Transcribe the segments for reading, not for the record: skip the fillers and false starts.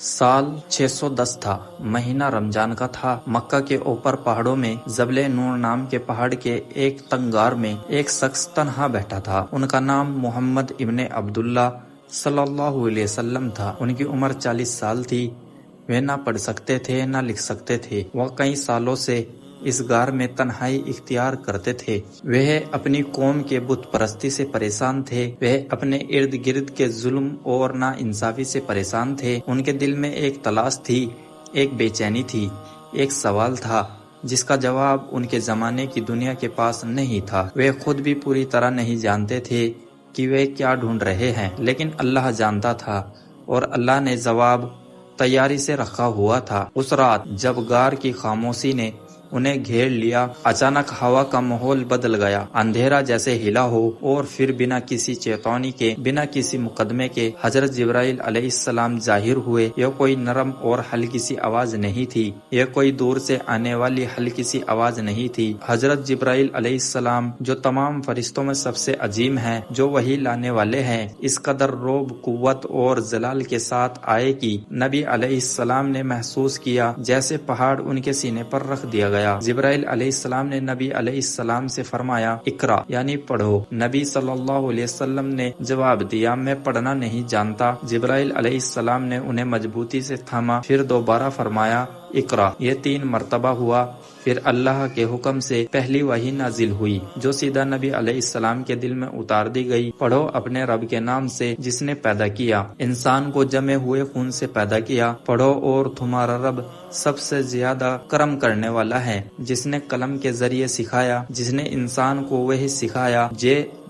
سال 610 تھا۔ مہینہ رمضان کا تھا۔ مکہ کے اوپر پہاڑوں میں جبل نور نام کے پہاڑ کے ایک تنگار میں ایک شخص تنہا بیٹھا تھا۔ ان کا نام محمد ابن عبداللہ صلی اللہ علیہ وسلم تھا۔ ان کی عمر 40 سال تھی۔ وہ نہ پڑھ سکتے تھے نہ لکھ سکتے تھے۔ وہ کئی سالوں سے اس غار میں تنہائی اختیار کرتے تھے۔ وہ اپنی قوم کے بت پرستی سے پریشان تھے۔ وہ اپنے ارد گرد کے ظلم اور ناانصافی سے پریشان تھے۔ ان کے دل میں ایک تلاش تھی، ایک بے چینی تھی، ایک سوال تھا جس کا جواب ان کے زمانے کی دنیا کے پاس نہیں تھا۔ وہ خود بھی پوری طرح نہیں جانتے تھے کہ وہ کیا ڈھونڈ رہے ہیں، لیکن اللہ جانتا تھا اور اللہ نے جواب تیاری سے رکھا ہوا تھا۔ اس رات جب غار کی خاموشی نے انہیں گھیر لیا، اچانک ہوا کا ماحول بدل گیا۔ اندھیرا جیسے ہلا ہو اور پھر بنا کسی چیتونی کے، بنا کسی مقدمے کے حضرت جبرائیل علیہ السلام ظاہر ہوئے۔ یہ کوئی نرم اور ہلکی سی آواز نہیں تھی، یہ کوئی دور سے آنے والی ہلکی سی آواز نہیں تھی۔ حضرت جبرائیل علیہ السلام جو تمام فرشتوں میں سب سے عظیم ہیں، جو وحی لانے والے ہیں، اس قدر رعب، قوت اور جلال کے ساتھ آئے کہ نبی علیہ السلام نے محسوس کیا جیسے پہاڑ ان کے سینے پر رکھ دیا گیا۔ جبرائیل علیہ السلام نے نبی علیہ السلام سے فرمایا، اقرا یعنی پڑھو۔ نبی صلی اللہ علیہ وسلم نے جواب دیا، میں پڑھنا نہیں جانتا۔ جبرائیل علیہ السلام نے انہیں مضبوطی سے تھاما، پھر دوبارہ فرمایا، اقرا۔ یہ 3 مرتبہ ہوا۔ پھر اللہ کے حکم سے پہلی وحی نازل ہوئی جو سیدھا نبی علیہ السلام کے دل میں اتار دی گئی۔ پڑھو اپنے رب کے نام سے جس نے پیدا کیا، انسان کو جمے ہوئے خون سے پیدا کیا۔ پڑھو اور تمہارا رب سب سے زیادہ کرم کرنے والا ہے، جس نے قلم کے ذریعے سکھایا، جس نے انسان کو وہی سکھایا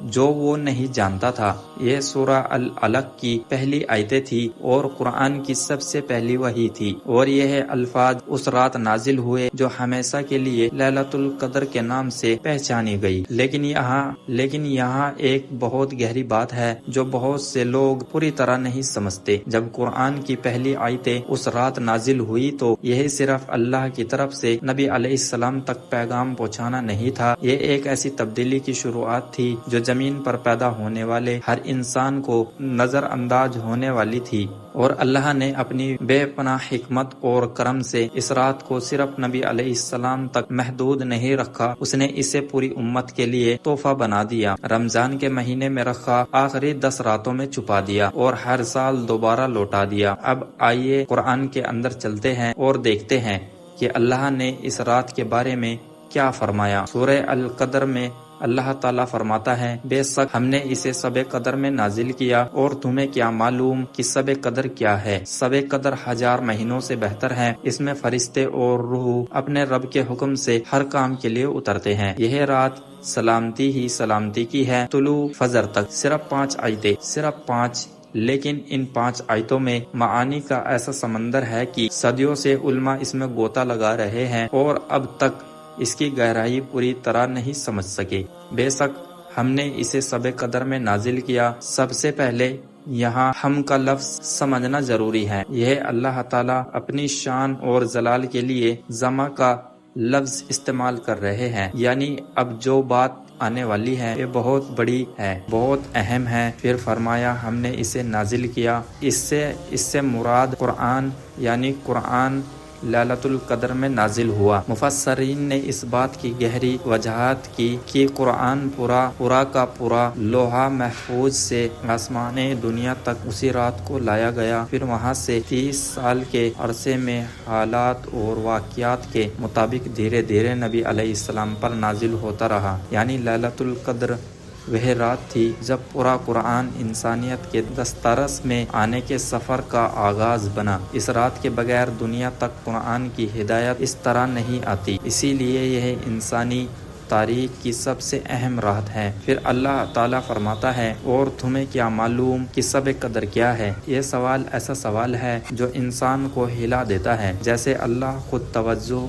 جو وہ نہیں جانتا تھا۔ یہ سورہ العلق کی پہلی آیتیں تھی اور قرآن کی سب سے پہلی وحی تھی، اور یہ الفاظ اس رات نازل ہوئے جو ہمیشہ کے لیے لیلۃ القدر کے نام سے پہچانی گئی۔ لیکن یہاں ایک بہت گہری بات ہے جو بہت سے لوگ پوری طرح نہیں سمجھتے۔ جب قرآن کی پہلی آیتیں اس رات نازل ہوئی تو یہ صرف اللہ کی طرف سے نبی علیہ السلام تک پیغام پہنچانا نہیں تھا، یہ ایک ایسی تبدیلی کی شروعات تھی جو زمین پر پیدا ہونے والے ہر انسان کو نظر انداز ہونے والی تھی۔ اور اللہ نے اپنی بے پناہ حکمت اور کرم سے اس رات کو صرف نبی علیہ السلام تک محدود نہیں رکھا، اس نے اسے پوری امت کے لیے تحفہ بنا دیا۔ رمضان کے مہینے میں رکھا، آخری 10 راتوں میں چھپا دیا اور ہر سال دوبارہ لوٹا دیا۔ اب آئیے قرآن کے اندر چلتے ہیں اور دیکھتے ہیں کہ اللہ نے اس رات کے بارے میں کیا فرمایا۔ سورہ القدر میں اللہ تعالیٰ فرماتا ہے، بے شک ہم نے اسے شب قدر میں نازل کیا، اور تمہیں کیا معلوم کہ شب قدر کیا ہے؟ شب قدر 1000 مہینوں سے بہتر ہے۔ اس میں فرشتے اور روح اپنے رب کے حکم سے ہر کام کے لیے اترتے ہیں۔ یہ رات سلامتی ہی سلامتی کی ہے، طلوع فجر تک۔ صرف 5 آیتیں، صرف 5، لیکن ان 5 آیتوں میں معانی کا ایسا سمندر ہے کہ صدیوں سے علماء اس میں غوطہ لگا رہے ہیں اور اب تک اس کی گہرائی پوری طرح نہیں سمجھ سکے۔ بے شک ہم نے اسے شب قدر میں نازل کیا۔ سب سے پہلے یہاں ہم کا لفظ سمجھنا ضروری ہے۔ یہ اللہ تعالیٰ اپنی شان اور جلال کے لیے جمع کا لفظ استعمال کر رہے ہیں، یعنی اب جو بات آنے والی ہے یہ بہت بڑی ہے، بہت اہم ہے۔ پھر فرمایا، ہم نے اسے نازل کیا۔ اس سے مراد قرآن یعنی قرآن لیلۃ القدر میں نازل ہوا۔ مفسرین نے اس بات کی گہری وضاحت کی کہ قرآن پورا کا پورا لوح محفوظ سے آسمان دنیا تک اسی رات کو لایا گیا، پھر وہاں سے 30 سال کے عرصے میں حالات اور واقعات کے مطابق دھیرے دھیرے نبی علیہ السلام پر نازل ہوتا رہا۔ یعنی لیلۃ القدر وہ رات تھی جب پورا قرآن انسانیت کے دسترس میں آنے کے سفر کا آغاز بنا۔ اس رات کے بغیر دنیا تک قرآن کی ہدایت اس طرح نہیں آتی، اسی لیے یہ انسانی تاریخ کی سب سے اہم رات ہے۔ پھر اللہ تعالیٰ فرماتا ہے، اور تمہیں کیا معلوم کہ شب قدر کیا ہے؟ یہ سوال ایسا سوال ہے جو انسان کو ہلا دیتا ہے، جیسے اللہ خود توجہ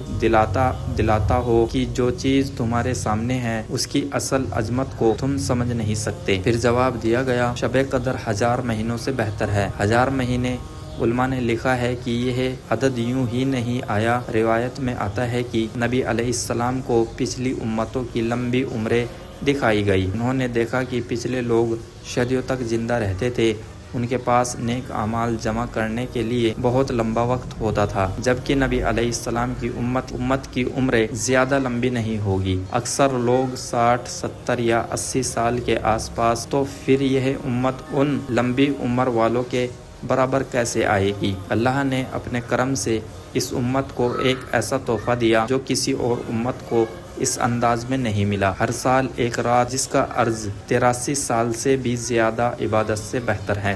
دلاتا ہو کہ جو چیز تمہارے سامنے ہے اس کی اصل عظمت کو تم سمجھ نہیں سکتے۔ پھر جواب دیا گیا، شب قدر 1000 مہینوں سے بہتر ہے۔ 1000 مہینے، علماء نے لکھا ہے کہ یہ عدد یوں ہی نہیں آیا، روایت میں آتا ہے کہ نبی علیہ السلام کو پچھلی امتوں کی لمبی عمریں دکھائی گئی۔ انہوں نے دیکھا کہ پچھلے لوگ صدیوں تک زندہ رہتے تھے ان کے پاس نیک اعمال جمع کرنے کے لیے بہت لمبا وقت ہوتا تھا، جبکہ نبی علیہ السلام کی امت کی عمریں زیادہ لمبی نہیں ہوگی، اکثر لوگ 60، 70 یا 80 سال کے آس پاس، تو پھر یہ امت ان لمبی عمر والوں کے برابر کیسے آئے گی؟ اللہ نے اپنے کرم سے اس امت کو ایک ایسا تحفہ دیا جو کسی اور امت کو اس انداز میں نہیں ملا۔ ہر سال ایک رات جس کا عرض 83 سال سے بھی زیادہ عبادت سے بہتر ہے،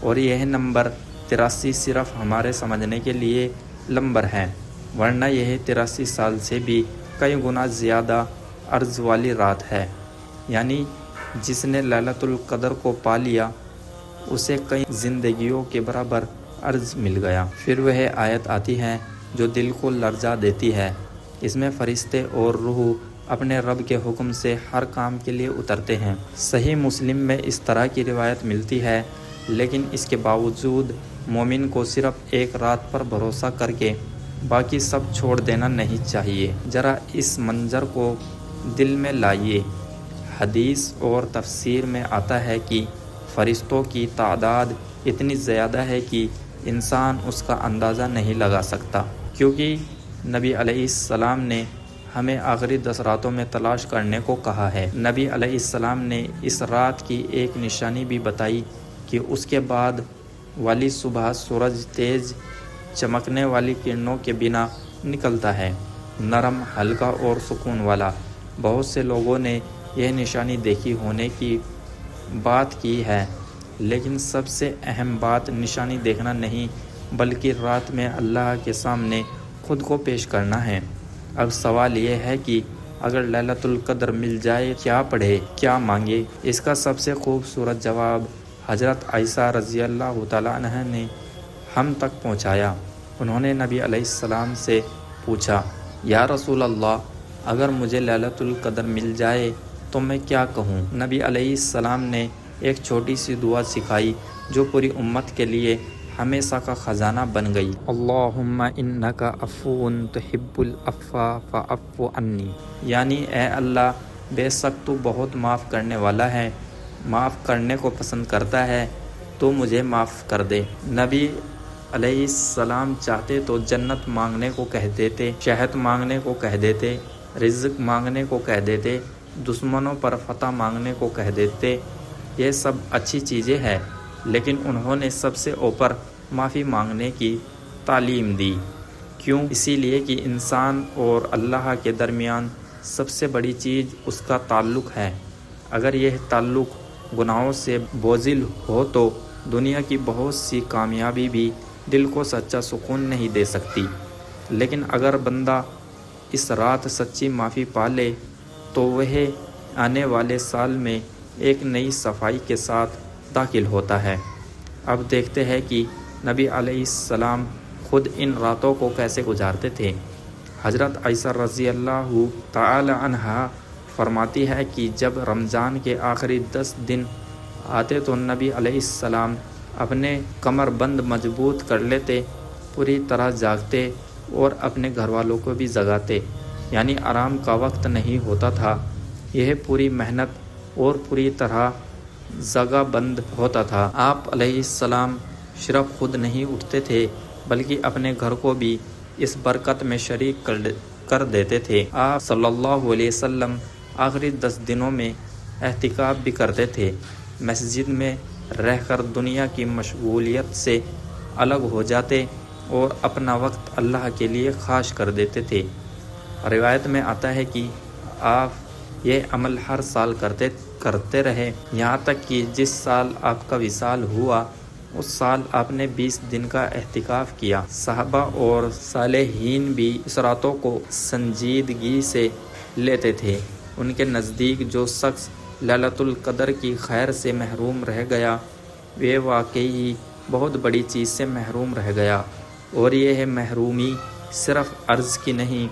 اور یہ نمبر 83 صرف ہمارے سمجھنے کے لیے نمبر ہے، ورنہ یہ 83 سال سے بھی کئی گنا زیادہ عرض والی رات ہے، یعنی جس نے لیلۃ القدر کو پا لیا اسے کئی زندگیوں کے برابر عرض مل گیا۔ پھر وہ آیت آتی ہے جو دل کو لرزا دیتی ہے، اس میں فرشتے اور روح اپنے رب کے حکم سے ہر کام کے لیے اترتے ہیں۔ صحیح مسلم میں اس طرح کی روایت ملتی ہے، لیکن اس کے باوجود مومن کو صرف ایک رات پر بھروسہ کر کے باقی سب چھوڑ دینا نہیں چاہیے۔ ذرا اس منظر کو دل میں لائیے۔ حدیث اور تفسیر میں آتا ہے کہ فرشتوں کی تعداد اتنی زیادہ ہے کہ انسان اس کا اندازہ نہیں لگا سکتا، کیونکہ نبی علیہ السلام نے ہمیں آخری 10 راتوں میں تلاش کرنے کو کہا ہے۔ نبی علیہ السلام نے اس رات کی ایک نشانی بھی بتائی کہ اس کے بعد والی صبح سورج تیز چمکنے والی کرنوں کے بنا نکلتا ہے، نرم، ہلکا اور سکون والا۔ بہت سے لوگوں نے یہ نشانی دیکھی ہونے کی بات کی ہے، لیکن سب سے اہم بات نشانی دیکھنا نہیں بلکہ رات میں اللہ کے سامنے خود کو پیش کرنا ہے۔ اب سوال یہ ہے کہ اگر لیلۃ القدر مل جائے کیا پڑھے، کیا مانگے؟ اس کا سب سے خوبصورت جواب حضرت عائشہ رضی اللہ تعالیٰ عنہ نے ہم تک پہنچایا۔ انہوں نے نبی علیہ السلام سے پوچھا، یا رسول اللہ، اگر مجھے لیلۃ القدر مل جائے تو میں کیا کہوں؟ نبی علیہ السلام نے ایک چھوٹی سی دعا سکھائی جو پوری امت کے لیے ہمیشہ کا خزانہ بن گئی۔ اللہم انک عفو تحب العفو فاعف عنی، یعنی اے اللہ، بے شک تو بہت معاف کرنے والا ہے، معاف کرنے کو پسند کرتا ہے، تو مجھے معاف کر دے۔ نبی علیہ السلام چاہتے تو جنت مانگنے کو کہہ دیتے، شہد مانگنے کو کہہ دیتے، رزق مانگنے کو کہہ دیتے، دشمنوں پر فتح مانگنے کو کہہ دیتے، یہ سب اچھی چیزیں ہیں، لیکن انہوں نے سب سے اوپر معافی مانگنے کی تعلیم دی۔ کیوں؟ اسی لیے کہ انسان اور اللہ کے درمیان سب سے بڑی چیز اس کا تعلق ہے۔ اگر یہ تعلق گناہوں سے بوجھل ہو تو دنیا کی بہت سی کامیابی بھی دل کو سچا سکون نہیں دے سکتی، لیکن اگر بندہ اس رات سچی معافی پا لے تو وہ آنے والے سال میں ایک نئی صفائی کے ساتھ داخل ہوتا ہے۔ اب دیکھتے ہیں کہ نبی علیہ السلام خود ان راتوں کو کیسے گزارتے تھے۔ حضرت عائشہ رضی اللہ تعالی عنہا فرماتی ہے کہ جب رمضان کے آخری 10 دن آتے تو نبی علیہ السلام اپنے کمر بند مضبوط کر لیتے، پوری طرح جاگتے اور اپنے گھر والوں کو بھی جگاتے، یعنی آرام کا وقت نہیں ہوتا تھا۔ یہ پوری محنت اور پوری طرح جگہ بند ہوتا تھا۔ آپ علیہ السلام صرف خود نہیں اٹھتے تھے بلکہ اپنے گھر کو بھی اس برکت میں شریک کر دیتے تھے۔ آپ صلی اللہ علیہ وسلم آخری 10 دنوں میں اعتکاف بھی کرتے تھے، مسجد میں رہ کر دنیا کی مشغولیت سے الگ ہو جاتے اور اپنا وقت اللہ کے لیے خاص کر دیتے تھے۔ روایت میں آتا ہے کہ آپ یہ عمل ہر سال کرتے رہے، یہاں تک کہ جس سال آپ کا وصال ہوا اس سال آپ نے 20 دن کا اعتکاف کیا۔ صحابہ اور صالحین بھی اس راتوں کو سنجیدگی سے لیتے تھے۔ ان کے نزدیک جو شخص لیلۃ القدر کی خیر سے محروم رہ گیا وہ واقعی بہت بڑی چیز سے محروم رہ گیا، اور یہ محرومی صرف عرض کی نہیں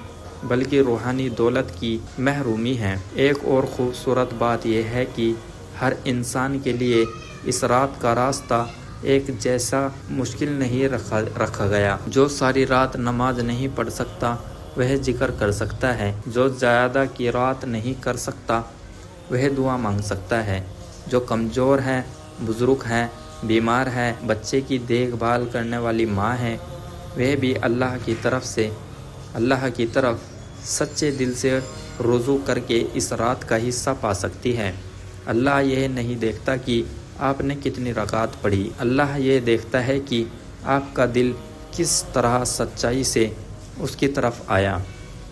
بلکہ روحانی دولت کی محرومی ہے۔ ایک اور خوبصورت بات یہ ہے کہ ہر انسان کے لیے اس رات کا راستہ ایک جیسا مشکل نہیں رکھا گیا۔ جو ساری رات نماز نہیں پڑھ سکتا وہ ذکر کر سکتا ہے، جو زیادہ کی رات نہیں کر سکتا وہ دعا مانگ سکتا ہے، جو کمزور ہے، بزرگ ہیں، بیمار ہے، بچے کی دیکھ بھال کرنے والی ماں ہے، وہ بھی اللہ کی طرف سچے دل سے رجوع کر کے اس رات کا حصہ پا سکتی ہے۔ اللہ یہ نہیں دیکھتا کہ آپ نے کتنی رکعت پڑھی، اللہ یہ دیکھتا ہے کہ آپ کا دل کس طرح سچائی سے اس کی طرف آیا۔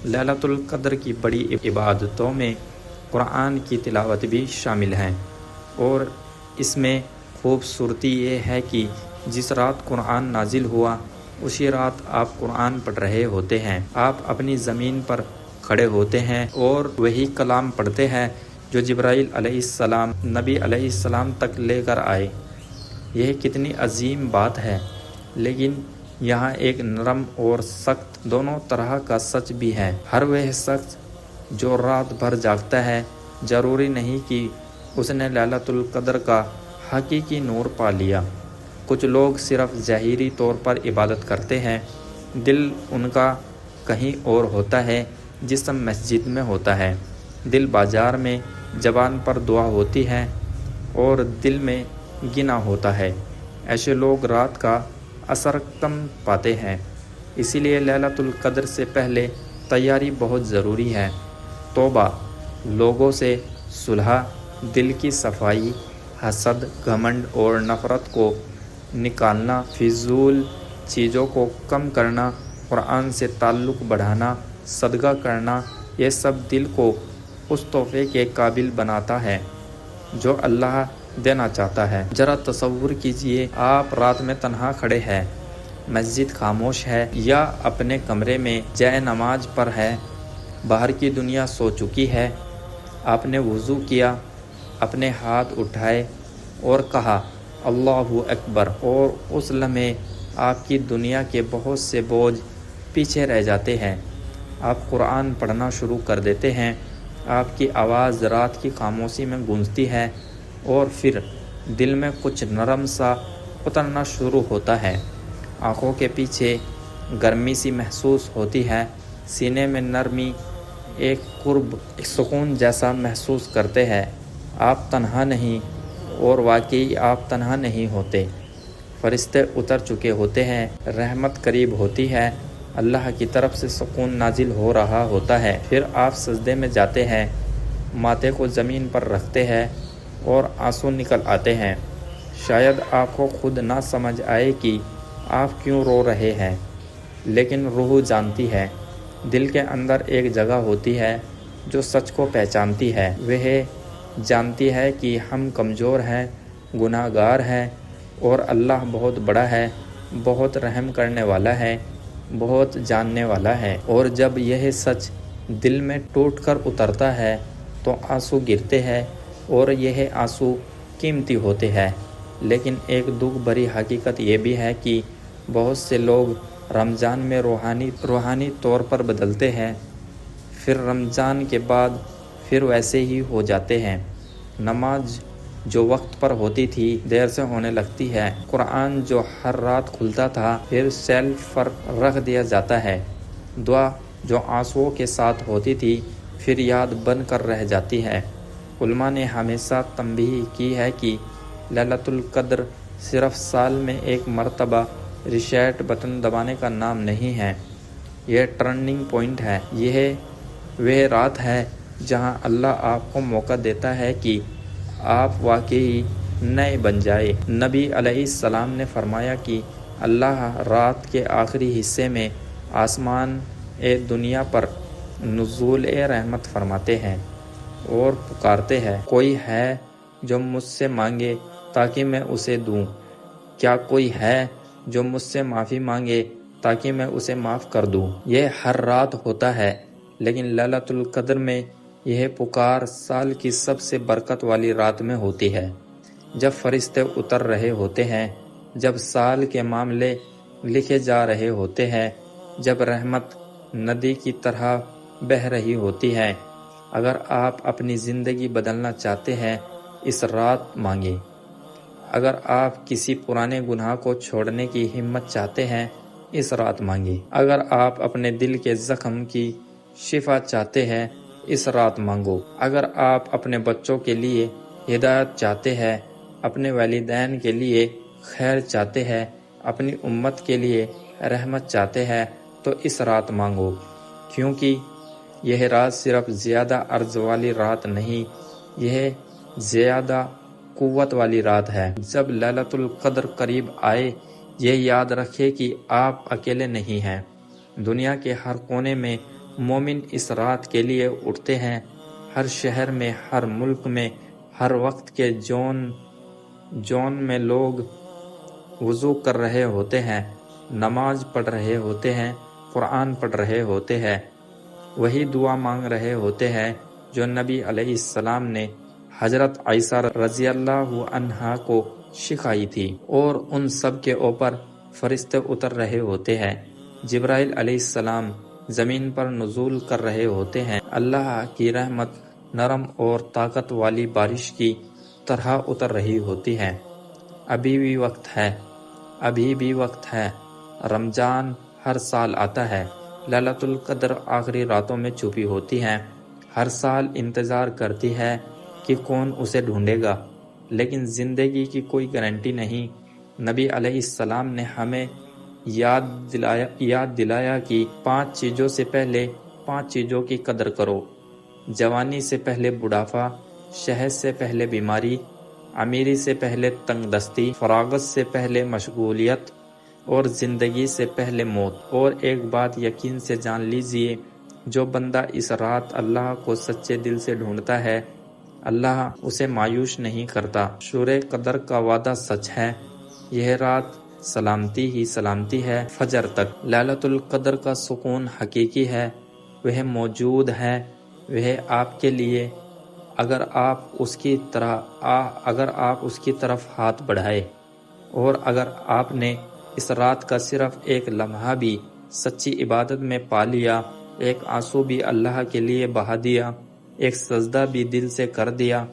لیلۃ القدر کی بڑی عبادتوں میں قرآن کی تلاوت بھی شامل ہے، اور اس میں خوبصورتی یہ ہے کہ جس رات قرآن نازل ہوا اسی رات آپ قرآن پڑھ رہے ہوتے ہیں، آپ اپنی زمین پر کھڑے ہوتے ہیں اور وہی کلام پڑھتے ہیں جو جبرائیل علیہ السلام نبی علیہ السلام تک لے کر آئے۔ یہ کتنی عظیم بات ہے، لیکن یہاں ایک نرم اور سخت دونوں طرح کا سچ بھی ہے۔ ہر وہ شخص جو رات بھر جاگتا ہے، ضروری نہیں کہ اس نے لیلۃ القدر کا حقیقی نور پا لیا۔ کچھ لوگ صرف ظاہری طور پر عبادت کرتے ہیں، دل ان کا کہیں اور ہوتا ہے، جسم مسجد میں ہوتا ہے، دل بازار میں، زبان پر دعا ہوتی ہے اور دل میں گناہ ہوتا ہے۔ ایسے لوگ رات کا اثر کم پاتے ہیں، اسی لیے لیلۃ القدر سے پہلے تیاری بہت ضروری ہے۔ توبہ، لوگوں سے صلح، دل کی صفائی، حسد، گھمنڈ اور نفرت کو نکالنا، فضول چیزوں کو کم کرنا، قرآن سے تعلق بڑھانا، صدقہ کرنا، یہ سب دل کو اس تحفے کے قابل بناتا ہے جو اللہ دینا چاہتا ہے۔ ذرا تصور کیجئے آپ رات میں تنہا کھڑے ہیں، مسجد خاموش ہے یا اپنے کمرے میں جائے نماز پر ہے، باہر کی دنیا سو چکی ہے، آپ نے وضو کیا، اپنے ہاتھ اٹھائے اور کہا اللہ اکبر، اور اس لمحے آپ کی دنیا کے بہت سے بوجھ پیچھے رہ جاتے ہیں، آپ قرآن پڑھنا شروع کر دیتے ہیں، آپ کی آواز رات کی خاموشی میں گونجتی ہے اور پھر دل میں کچھ نرم سا اترنا شروع ہوتا ہے، آنکھوں کے پیچھے گرمی سی محسوس ہوتی ہے، سینے میں نرمی، ایک قرب، ایک سکون جیسا محسوس کرتے ہیں۔ آپ تنہا نہیں، اور واقعی آپ تنہا نہیں ہوتے، فرشتے اتر چکے ہوتے ہیں، رحمت قریب ہوتی ہے، اللہ کی طرف سے سکون نازل ہو رہا ہوتا ہے۔ پھر آپ سجدے میں جاتے ہیں، ماتھے کو زمین پر رکھتے ہیں اور آنسو نکل آتے ہیں۔ شاید آپ کو خود نہ سمجھ آئے کہ آپ کیوں رو رہے ہیں، لیکن روح جانتی ہے، دل کے اندر ایک جگہ ہوتی ہے جو سچ کو پہچانتی ہے، وہ جانتی ہے کہ ہم کمزور ہیں، گناہ گار ہیں، اور اللہ بہت بڑا ہے، بہت رحم کرنے والا ہے، بہت جاننے والا ہے۔ اور جب یہ سچ دل میں ٹوٹ کر اترتا ہے تو آنسو گرتے ہیں، اور یہ آنسو قیمتی ہوتے ہیں۔ لیکن ایک دکھ بھری حقیقت یہ بھی ہے کہ بہت سے لوگ رمضان میں روحانی طور پر بدلتے ہیں، پھر رمضان کے بعد پھر ویسے ہی ہو جاتے ہیں۔ نماز جو وقت پر ہوتی تھی دیر سے ہونے لگتی ہے، قرآن جو ہر رات کھلتا تھا پھر شیلف پر رکھ دیا جاتا ہے، دعا جو آنسوؤں کے ساتھ ہوتی تھی پھر یاد بن کر رہ جاتی ہے۔ علماء نے ہمیشہ تنبیہ کی ہے کہ لیلۃ القدر صرف سال میں ایک مرتبہ ریسیٹ بٹن دبانے کا نام نہیں ہے، یہ ٹرننگ پوائنٹ ہے، یہ وہ رات ہے جہاں اللہ آپ کو موقع دیتا ہے کہ آپ واقعی نئے بن جائے۔ نبی علیہ السلام نے فرمایا کہ اللہ رات کے آخری حصے میں آسمان دنیا پر نزول رحمت فرماتے ہیں اور پکارتے ہیں، کوئی ہے جو مجھ سے مانگے تاکہ میں اسے دوں؟ کیا کوئی ہے جو مجھ سے معافی مانگے تاکہ میں اسے معاف کر دوں؟ یہ ہر رات ہوتا ہے، لیکن لیلۃ القدر میں یہ پکار سال کی سب سے برکت والی رات میں ہوتی ہے، جب فرشتے اتر رہے ہوتے ہیں، جب سال کے معاملے لکھے جا رہے ہوتے ہیں، جب رحمت ندی کی طرح بہہ رہی ہوتی ہے۔ اگر آپ اپنی زندگی بدلنا چاہتے ہیں، اس رات مانگیں۔ اگر آپ کسی پرانے گناہ کو چھوڑنے کی ہمت چاہتے ہیں، اس رات مانگیں۔ اگر آپ اپنے دل کے زخم کی شفا چاہتے ہیں، اس رات مانگو۔ اگر آپ اپنے بچوں کے لیے ہدایت چاہتے ہیں، اپنے والدین کے لیے خیر چاہتے ہیں، اپنی امت کے لیے رحمت چاہتے ہیں تو اس رات مانگو، کیونکہ یہ رات صرف زیادہ عرض والی رات نہیں، یہ زیادہ قوت والی رات ہے۔ جب لیلۃ القدر قریب آئے، یہ یاد رکھے کہ آپ اکیلے نہیں ہیں، دنیا کے ہر کونے میں مومن اس رات کے لیے اٹھتے ہیں، ہر شہر میں، ہر ملک میں، ہر وقت کے جون میں لوگ وضو کر رہے ہوتے ہیں، نماز پڑھ رہے ہوتے ہیں، قرآن پڑھ رہے ہوتے ہیں، وہی دعا مانگ رہے ہوتے ہیں جو نبی علیہ السلام نے حضرت عائشہ رضی اللہ عنہا کو سکھائی تھی، اور ان سب کے اوپر فرشتے اتر رہے ہوتے ہیں، جبرائیل علیہ السلام زمین پر نزول کر رہے ہوتے ہیں، اللہ کی رحمت نرم اور طاقت والی بارش کی طرح اتر رہی ہوتی ہے۔ ابھی بھی وقت ہے، ابھی بھی وقت ہے، رمضان ہر سال آتا ہے، لیلۃ القدر آخری راتوں میں چھپی ہوتی ہے، ہر سال انتظار کرتی ہے کہ کون اسے ڈھونڈے گا، لیکن زندگی کی کوئی گارنٹی نہیں۔ نبی علیہ السلام نے ہمیں یاد دلایا کہ 5 چیزوں سے پہلے 5 چیزوں کی قدر کرو: جوانی سے پہلے بڑھاپا، صحت سے پہلے بیماری، امیری سے پہلے تنگ دستی، فراغت سے پہلے مشغولیت، اور زندگی سے پہلے موت۔ اور ایک بات یقین سے جان لیجئے، جو بندہ اس رات اللہ کو سچے دل سے ڈھونڈتا ہے، اللہ اسے مایوس نہیں کرتا۔ سورہ قدر کا وعدہ سچ ہے، یہ رات سلامتی ہی سلامتی ہے فجر تک۔ لیلۃ القدر کا سکون حقیقی ہے، وہ موجود ہے، وہ آپ کے لیے، اگر آپ اس کی طرف ہاتھ بڑھائے، اور اگر آپ نے اس رات کا صرف ایک لمحہ بھی سچی عبادت میں پا لیا، ایک آنسو بھی اللہ کے لیے بہا دیا، ایک سجدہ بھی دل سے کر دیا،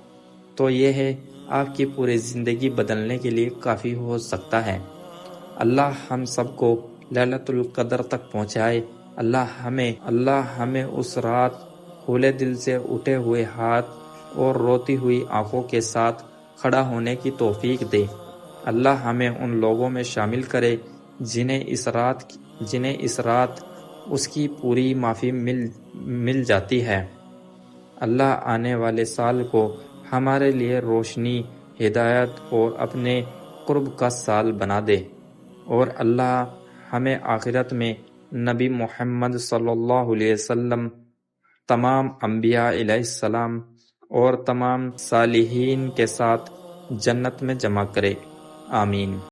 تو یہ ہے آپ کی پوری زندگی بدلنے کے لیے کافی ہو سکتا ہے۔ اللہ ہم سب کو لیلۃ القدر تک پہنچائے۔ اللہ ہمیں اس رات کھلے دل سے، اٹھے ہوئے ہاتھ اور روتی ہوئی آنکھوں کے ساتھ کھڑا ہونے کی توفیق دے۔ اللہ ہمیں ان لوگوں میں شامل کرے جنہیں اس رات اس کی پوری معافی مل جاتی ہے۔ اللہ آنے والے سال کو ہمارے لیے روشنی، ہدایت اور اپنے قرب کا سال بنا دے، اور اللہ ہمیں آخرت میں نبی محمد صلی اللہ علیہ وسلم، تمام انبیاء علیہ السلام اور تمام صالحین کے ساتھ جنت میں جمع کرے، آمین۔